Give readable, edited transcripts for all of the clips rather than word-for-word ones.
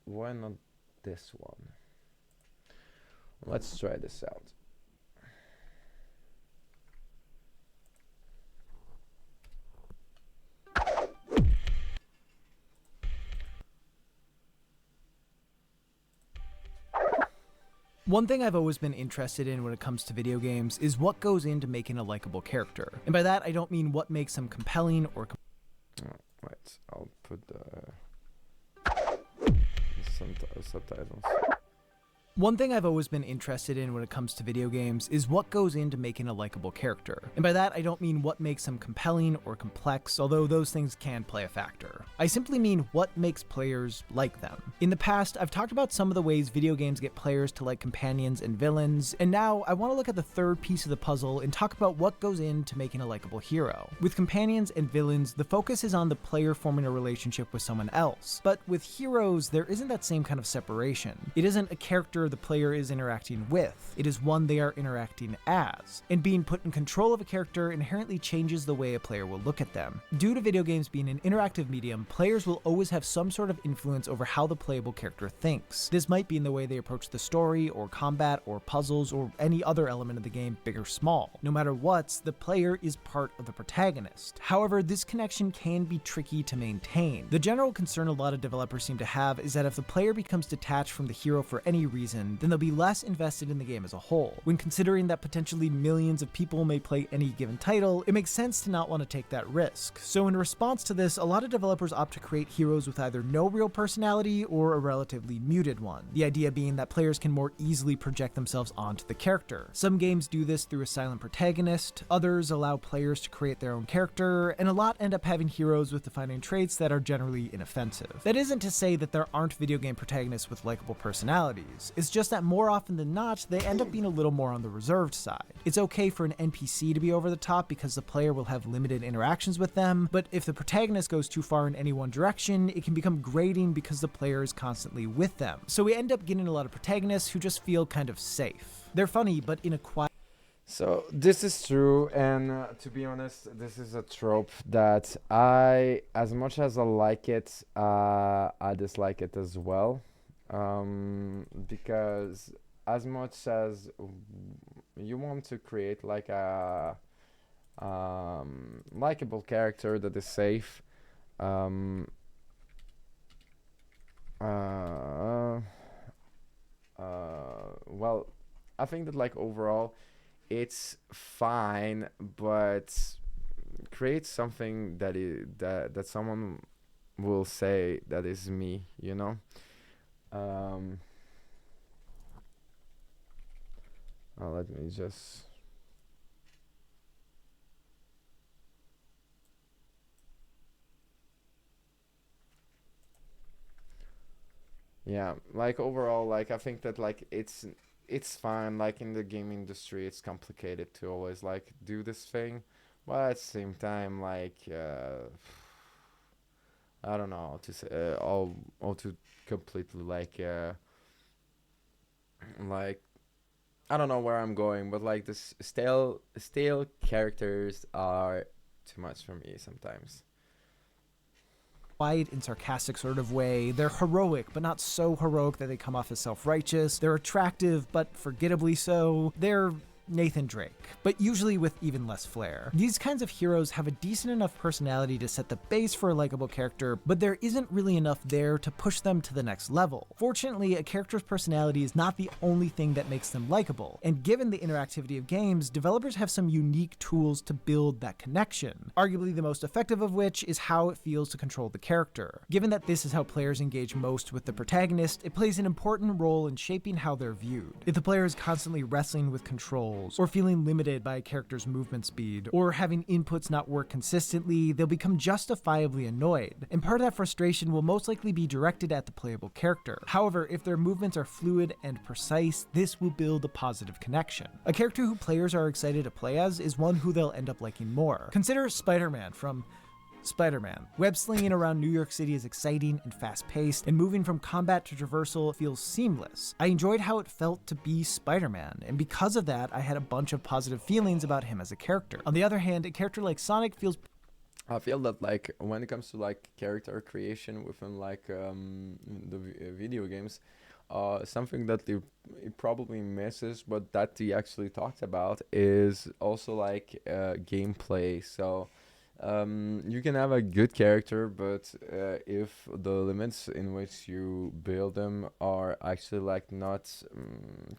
why not this one? Let's try this out. One thing I've always been interested in when it comes to video games is what goes into making a likable character. And by that, I don't mean what makes them compelling or Wait, I'll put some subtitles. One thing I've always been interested in when it comes to video games is what goes into making a likable character. And by that, I don't mean what makes them compelling or complex, although those things can play a factor. I simply mean what makes players like them. In the past, I've talked about some of the ways video games get players to like companions and villains, and now I want to look at the third piece of the puzzle and talk about what goes into making a likable hero. With companions and villains, the focus is on the player forming a relationship with someone else. But with heroes, there isn't that same kind of separation. It isn't a character the player is interacting with. It is one they are interacting as. And being put in control of a character inherently changes the way a player will look at them. Due to video games being an interactive medium, players will always have some sort of influence over how the playable character thinks. This might be in the way they approach the story, or combat, or puzzles, or any other element of the game, big or small. No matter what, the player is part of the protagonist. However, this connection can be tricky to maintain. The general concern a lot of developers seem to have is that if the player becomes detached from the hero for any reason, then they'll be less invested in the game as a whole. When considering that potentially millions of people may play any given title, it makes sense to not want to take that risk. So in response to this, a lot of developers opt to create heroes with either no real personality or a relatively muted one. The idea being that players can more easily project themselves onto the character. Some games do this through a silent protagonist, others allow players to create their own character, and a lot end up having heroes with defining traits that are generally inoffensive. That isn't to say that there aren't video game protagonists with likable personalities. It's just that more often than not, they end up being a little more on the reserved side. It's okay for an NPC to be over the top because the player will have limited interactions with them, but if the protagonist goes too far in any one direction, it can become grating because the player is constantly with them. So we end up getting a lot of protagonists who just feel kind of safe. They're funny, but in a quiet. So this is true, and to be honest, this is a trope that as much as I like it, I dislike it as well. Because as much as you want to create like a likable character that is safe, well, I think that like overall it's fine, but create something that someone will say that is me, you know. Let me just. Yeah, like overall, like I think that like it's fine. Like in the game industry, it's complicated to always like do this thing, but at the same time, like I don't know how to say all to completely like I don't know where I'm going, but like this stale characters are too much for me sometimes. Quiet and sarcastic sort of way. They're heroic, but not so heroic that they come off as self-righteous. They're attractive, but forgettably so. They're Nathan Drake, but usually with even less flair. These kinds of heroes have a decent enough personality to set the base for a likable character, but there isn't really enough there to push them to the next level. Fortunately, a character's personality is not the only thing that makes them likable, and given the interactivity of games, developers have some unique tools to build that connection, arguably the most effective of which is how it feels to control the character. Given that this is how players engage most with the protagonist, it plays an important role in shaping how they're viewed. If the player is constantly wrestling with controls, or feeling limited by a character's movement speed, or having inputs not work consistently, they'll become justifiably annoyed, and part of that frustration will most likely be directed at the playable character. However, if their movements are fluid and precise, this will build a positive connection. A character who players are excited to play as is one who they'll end up liking more. Consider Spider-Man from Spider-Man. Web slinging around New York City is exciting and fast-paced, and moving from combat to traversal feels seamless. I enjoyed how it felt to be Spider-Man, and because of that, I had a bunch of positive feelings about him as a character. On the other hand, a character like Sonic feels I feel that like when it comes to like character creation within like the video games, something that it probably misses, but that he actually talked about is also like gameplay. So you can have a good character, but if the limits in which you build them are actually like not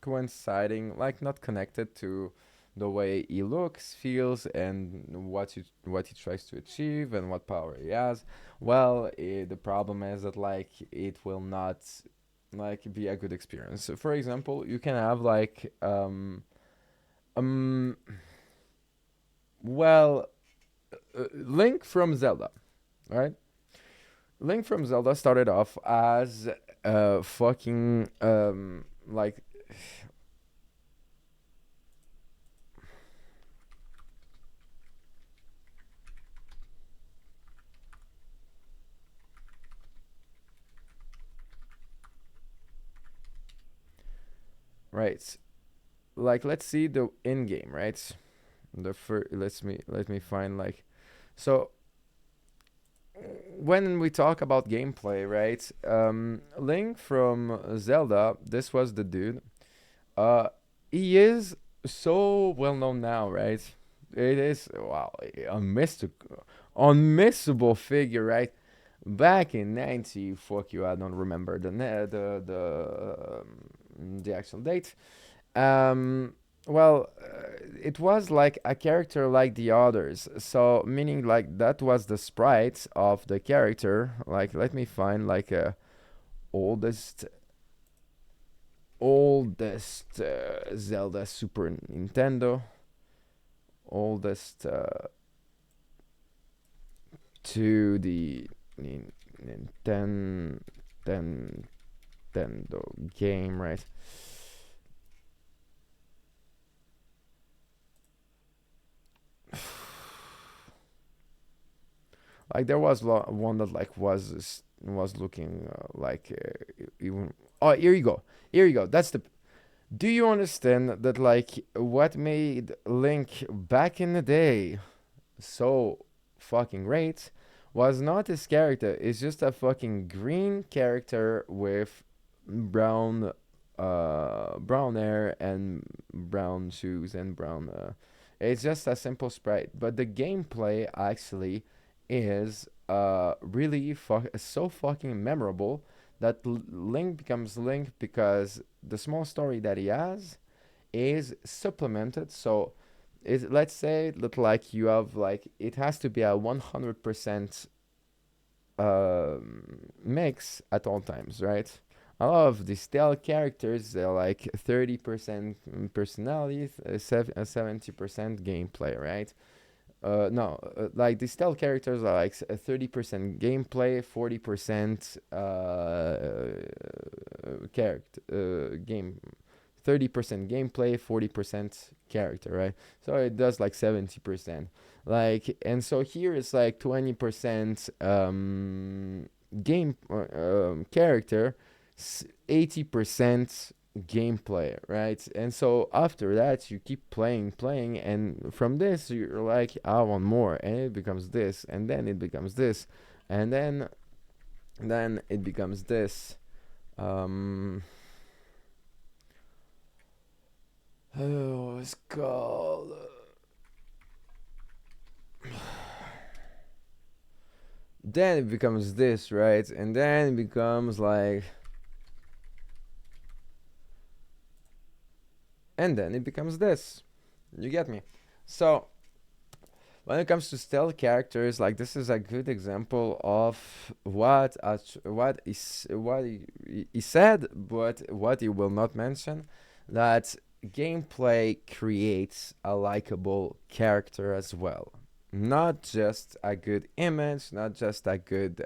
coinciding, like not connected to the way he looks, feels, and what he tries to achieve and what power he has, well, the problem is that like it will not like be a good experience. So for example, you can have like um well Link from Zelda, right? Link from Zelda started off as fucking like right, like let's see the in game, right? The first, let me find like, so when we talk about gameplay, right? Link from Zelda, this was the dude. Uh, he is so well known now, right? It is, wow, a unmissable figure, right? Back in 90, fuck you, I don't remember the actual date. Um, well, it was like a character like the others. So meaning like that was the sprite of the character. Like let me find like a oldest oldest Zelda Super Nintendo, oldest to the Nintendo Nintendo game, right? Like there was one that like was looking like even. Oh, here you go. Here you go. That's the. Do you understand that like what made Link back in the day so fucking great was not his character. It's just a fucking green character with brown brown hair and brown shoes and brown it's just a simple sprite. But the gameplay actually is really so fucking memorable that Link becomes Link because the small story that he has is supplemented. So let's say that like you have like it has to be a 100% mix at all times, right? A lot of the stealth characters, they're like 30% personality, 70% gameplay, right? No, like the stealth characters are like 30% gameplay, 40% character game, 30% gameplay, 40% character, right? So it does like 70%. Like, and so here it's like 20% game character, 80% gameplay, right? And so after that, you keep playing, and from this, you're like, I want more, and it becomes this, and then it becomes this, and then it becomes this. Um, oh, it's called. Then it becomes this, right? And then it becomes like. And then it becomes this. You get me? So, when it comes to stealth characters, like this is a good example of what he said, but what he will not mention, that gameplay creates a likable character as well. Not just a good image, not just a good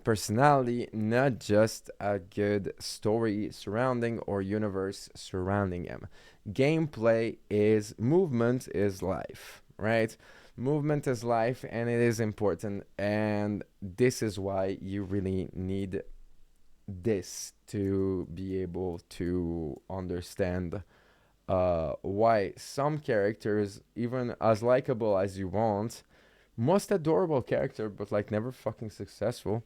personality, not just a good story surrounding or universe surrounding him. Gameplay is movement is life, right? Movement is life and it is important. And this is why you really need this to be able to understand why some characters, even as likable as you want, most adorable character, but like never fucking successful.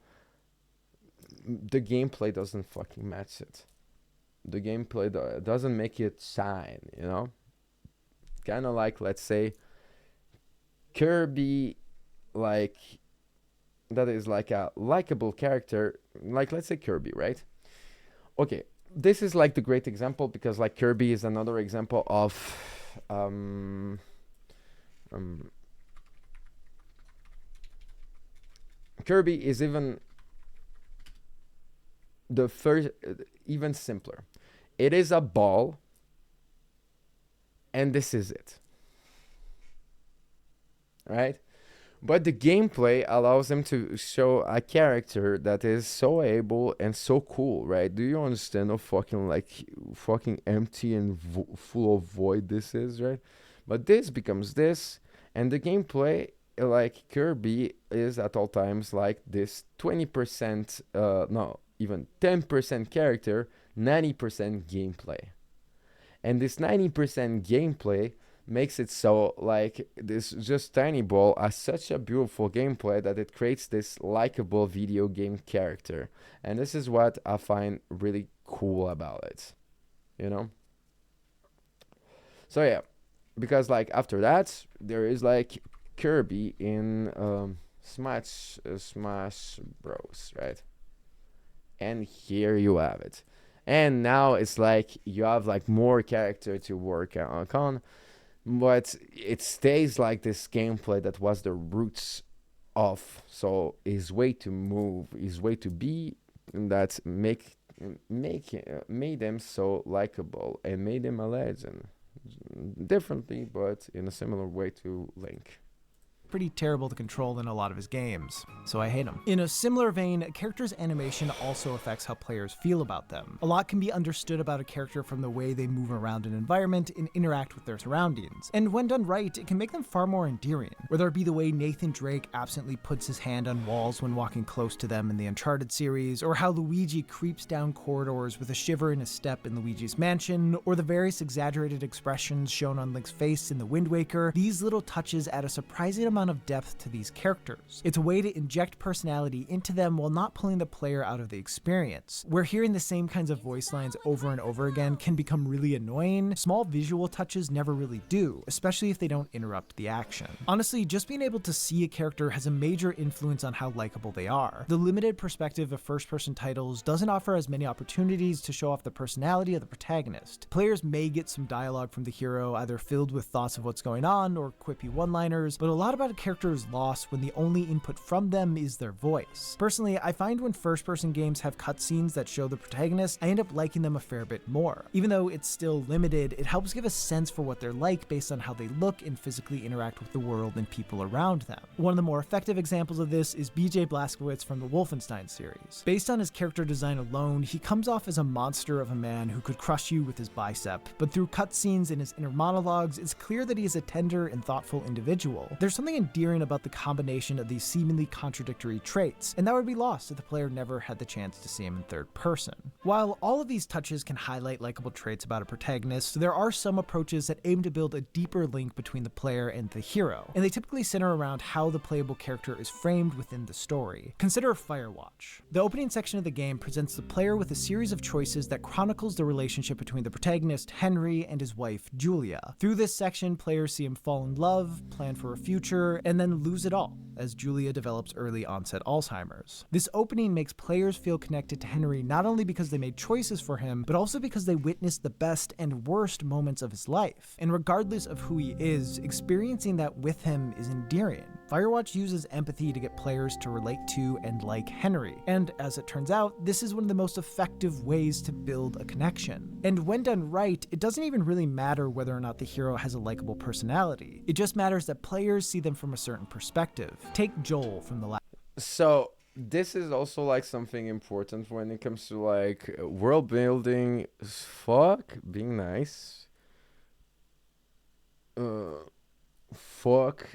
The gameplay doesn't fucking match it. The gameplay doesn't make it shine, you know? Kind of like, let's say, Kirby, like, that is like a likable character, like, let's say Kirby, right? Okay, this is like the great example because, like, Kirby is another example of. Um, Kirby is even the first, even simpler. It is a ball, and this is it, right? But the gameplay allows them to show a character that is so able and so cool, right? Do you understand how fucking like fucking empty and full of void this is, right? But this becomes this, and the gameplay, like Kirby, is at all times like this 20%, no, even 10% character, 90% gameplay. And this 90% gameplay makes it so like this just tiny ball has such a beautiful gameplay that it creates this likable video game character. And this is what I find really cool about it, you know? So yeah, because like after that there is like Kirby in Smash Bros, right? And here you have it. And now it's like you have like more character to work on, but it stays like this gameplay that was the roots of. So his way to move, his way to be, that made him so likable and made him a legend. Differently, but in a similar way to Link. Pretty terrible to control in a lot of his games, so I hate him. In a similar vein, a character's animation also affects how players feel about them. A lot can be understood about a character from the way they move around an environment and interact with their surroundings, and when done right, it can make them far more endearing, whether it be the way Nathan Drake absently puts his hand on walls when walking close to them in the Uncharted series, or how Luigi creeps down corridors with a shiver in his step in Luigi's Mansion, or the various exaggerated expressions shown on Link's face in The Wind Waker. These little touches add a surprising amount of depth to these characters. It's a way to inject personality into them while not pulling the player out of the experience. Where hearing the same kinds of voice lines over and over again can become really annoying, small visual touches never really do, especially if they don't interrupt the action. Honestly, just being able to see a character has a major influence on how likable they are. The limited perspective of first-person titles doesn't offer as many opportunities to show off the personality of the protagonist. Players may get some dialogue from the hero, either filled with thoughts of what's going on or quippy one-liners, but a lot about a character is lost when the only input from them is their voice. Personally, I find when first-person games have cutscenes that show the protagonist, I end up liking them a fair bit more. Even though it's still limited, it helps give a sense for what they're like based on how they look and physically interact with the world and people around them. One of the more effective examples of this is BJ Blazkowicz from the Wolfenstein series. Based on his character design alone, he comes off as a monster of a man who could crush you with his bicep, but through cutscenes and his inner monologues, it's clear that he is a tender and thoughtful individual. There's something endearing about the combination of these seemingly contradictory traits, and that would be lost if the player never had the chance to see him in third person. While all of these touches can highlight likable traits about a protagonist, there are some approaches that aim to build a deeper link between the player and the hero, and they typically center around how the playable character is framed within the story. Consider Firewatch. The opening section of the game presents the player with a series of choices that chronicles the relationship between the protagonist, Henry, and his wife, Julia. Through this section, players see him fall in love, plan for a future, and then lose it all, as Julia develops early onset Alzheimer's. This opening makes players feel connected to Henry not only because they made choices for him, but also because they witnessed the best and worst moments of his life. And regardless of who he is, experiencing that with him is endearing. Firewatch uses empathy to get players to relate to and like Henry, and as it turns out, this is one of the most effective ways to build a connection. And when done right, it doesn't even really matter whether or not the hero has a likable personality. It just matters that players see them from a certain perspective. Take Joel from the last. So this is also like something important when it comes to like world building. Fuck being nice. Fuck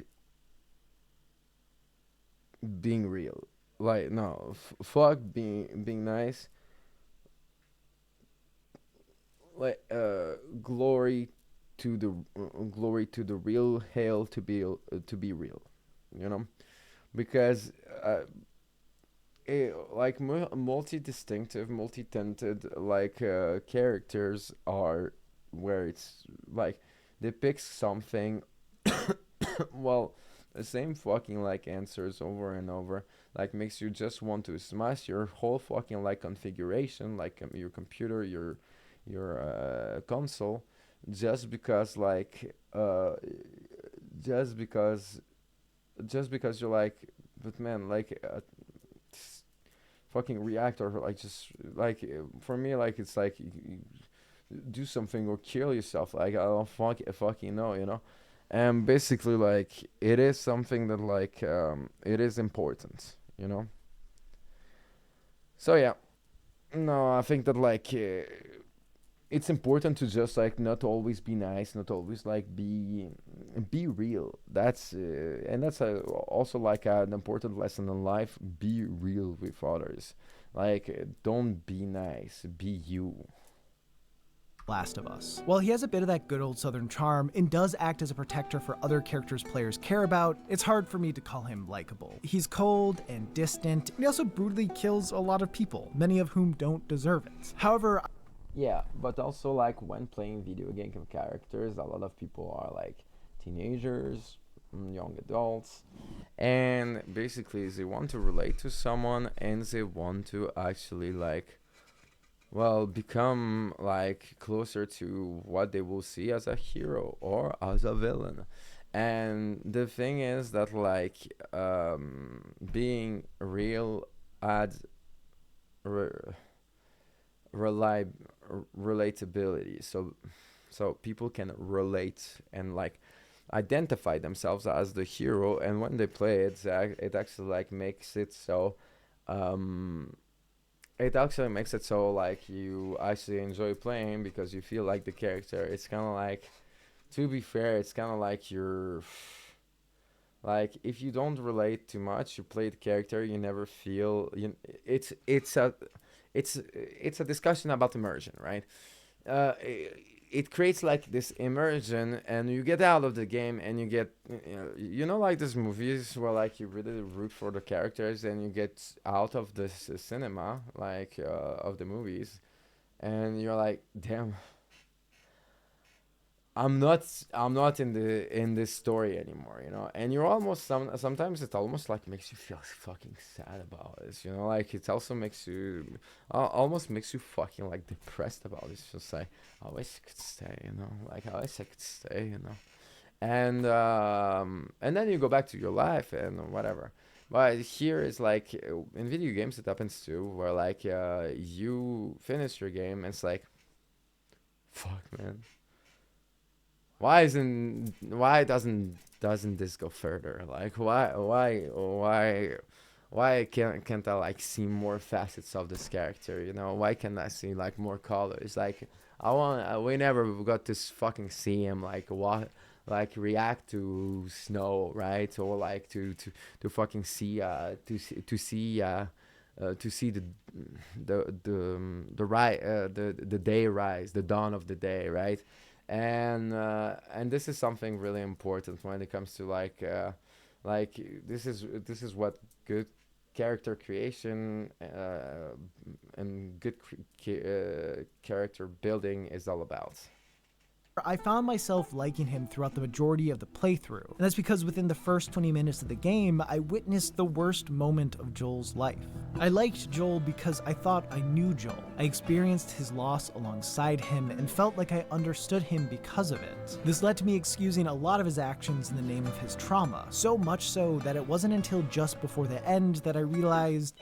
being real. Like no, fuck being nice. Like glory to the real, hail to be real. you know, because like multi-distinctive, multi-tinted like characters are where it's like depicts something well, the same fucking like answers over and over, like makes you just want to smash your whole fucking like configuration, like your computer, your console, just because like just because just because you're like, but man, like fucking react, or like just like for me, like it's like you do something or kill yourself. Like I don't fucking know, you know. And basically, like it is something that like it is important, you know. So yeah, no, I think that like it's important to just like not always be nice, not always like be real. That's and that's also like an important lesson in life. Be real with others. Like don't be nice, be you. Last of Us. While he has a bit of that good old Southern charm and does act as a protector for other characters players care about, it's hard for me to call him likable. He's cold and distant, and he also brutally kills a lot of people, many of whom don't deserve it. However, Yeah, but also like when playing video game characters, a lot of people are like teenagers, young adults, and basically they want to relate to someone and they want to actually like, well, become like closer to what they will see as a hero or as a villain. And the thing is that like being real adds re- reli- relatability. So people can relate and like identify themselves as the hero, and when they play it, it actually like makes it so um it actually makes it so like you actually enjoy playing because you feel like the character. It's kind of like, to be fair, it's kind of like you're like, if you don't relate too much, you play the character, you never feel you. It's a discussion about immersion, right? It creates like this immersion, and you get out of the game and you get, like these movies where like you really root for the characters and you get out of the cinema, like of the movies, and you're like, damn, I'm not in this story anymore, and you're almost sometimes it almost like makes you feel fucking sad about this, like it also makes you almost makes you fucking like depressed about it. It's just like, I wish I could stay, like I wish I could stay, and then you go back to your life and whatever. But here is like in video games it happens too, where like you finish your game and it's like, fuck man, why doesn't this go further? Like why can't I like see more facets of this character? Why can't I see like more colors? Like we never got to fucking see him like what, like react to snow, right? Or like to fucking see to see the day rise, the dawn of the day, right? And this is something really important when it comes to like this is what good character creation and good character building is all about. I found myself liking him throughout the majority of the playthrough, and that's because within the first 20 minutes of the game, I witnessed the worst moment of Joel's life. I liked Joel because I thought I knew Joel. I experienced his loss alongside him and felt like I understood him because of it. This led to me excusing a lot of his actions in the name of his trauma, so much so that it wasn't until just before the end that I realized,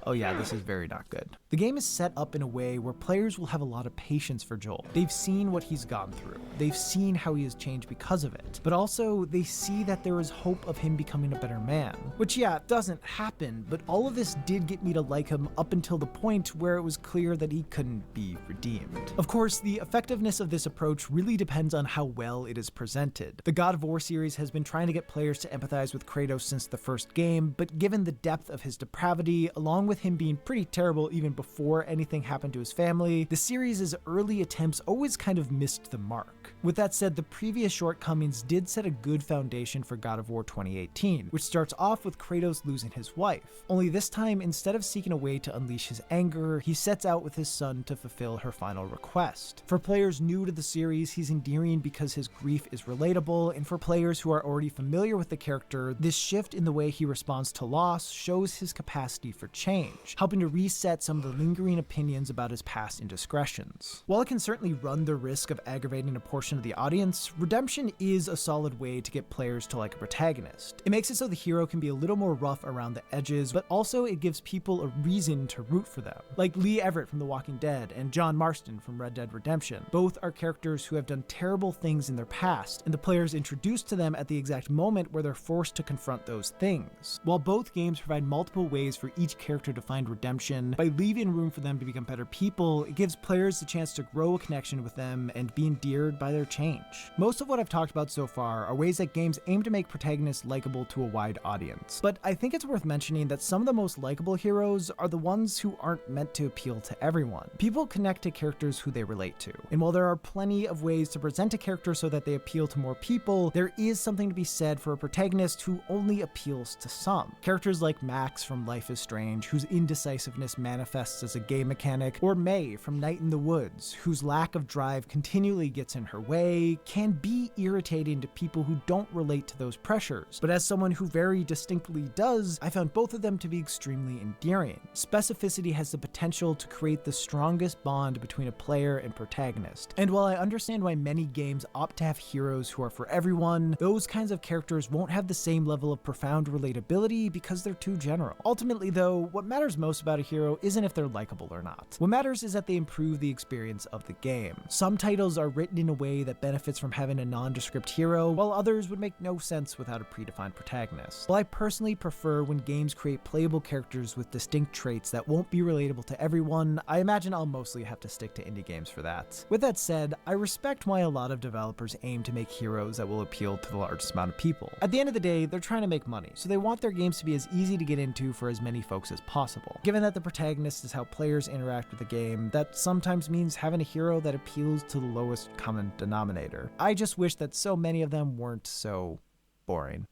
oh yeah, this is very not good. The game is set up in a way where players will have a lot of patience for Joel. They've seen what he's gone through. They've seen how he has changed because of it. But also, they see that there is hope of him becoming a better man. Which, yeah, doesn't happen, but all of this did get me to like him up until the point where it was clear that he couldn't be redeemed. Of course, the effectiveness of this approach really depends on how well it is presented. The God of War series has been trying to get players to empathize with Kratos since the first game, but given the depth of his depravity, along with him being pretty terrible even before anything happened to his family, the series' early attempts always kind of missed the mark. With that said, the previous shortcomings did set a good foundation for God of War 2018, which starts off with Kratos losing his wife. Only this time, instead of seeking a way to unleash his anger, he sets out with his son to fulfill her final request. For players new to the series, he's endearing because his grief is relatable, and for players who are already familiar with the character, this shift in the way he responds to loss shows his capacity for change, helping to reset some of the lingering opinions about his past indiscretions. While it can certainly run the risk of aggravating a portion of the audience, redemption is a solid way to get players to like a protagonist. It makes it so the hero can be a little more rough around the edges, but also it gives people a reason to root for them. Like Lee Everett from The Walking Dead and John Marston from Red Dead Redemption. Both are characters who have done terrible things in their past, and the player is introduced to them at the exact moment where they're forced to confront those things. While both games provide multiple ways for each character to find redemption, by leaving room for them to become better people, it gives players the chance to grow a connection with them and be endeared by their change. Most of what I've talked about so far are ways that games aim to make protagonists likable to a wide audience, but I think it's worth mentioning that some of the most likable heroes are the ones who aren't meant to appeal to everyone. People connect to characters who they relate to, and while there are plenty of ways to present a character so that they appeal to more people, there is something to be said for a protagonist who only appeals to some. Characters like Max from Life is Strange, whose indecisiveness manifests as a game mechanic, or May from Night in the Woods, whose lack of drive continually gets in her way, can be irritating to people who don't relate to those pressures. But as someone who very distinctly does, I found both of them to be extremely endearing. Specificity has the potential to create the strongest bond between a player and protagonist. And while I understand why many games opt to have heroes who are for everyone, those kinds of characters won't have the same level of profound relatability because they're too general. Ultimately though, what matters most about a hero isn't if they're likable or not. What matters is that they improve the experience of the game. Some titles are written in a way that benefits from having a nondescript hero, while others would make no sense without a predefined protagonist. While I personally prefer when games create playable characters with distinct traits that won't be relatable to everyone, I imagine I'll mostly have to stick to indie games for that. With that said, I respect why a lot of developers aim to make heroes that will appeal to the largest amount of people. At the end of the day, they're trying to make money, so they want their games to be as easy to get into for as many folks as possible. Given that the protagonist is how players interact with the game, that sometimes means having a hero that appeals to the lowest common denominator. I just wish that so many of them weren't so boring.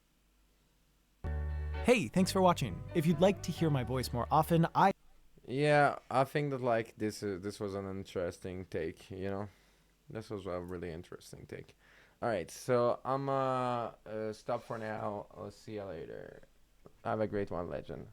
Hey, thanks for watching. If you'd like to hear my voice more often, Yeah, I think that like this was an interesting take, you know. This was a really interesting take. All right, so I'm stop for now. I'll see you later. Have a great one, legend.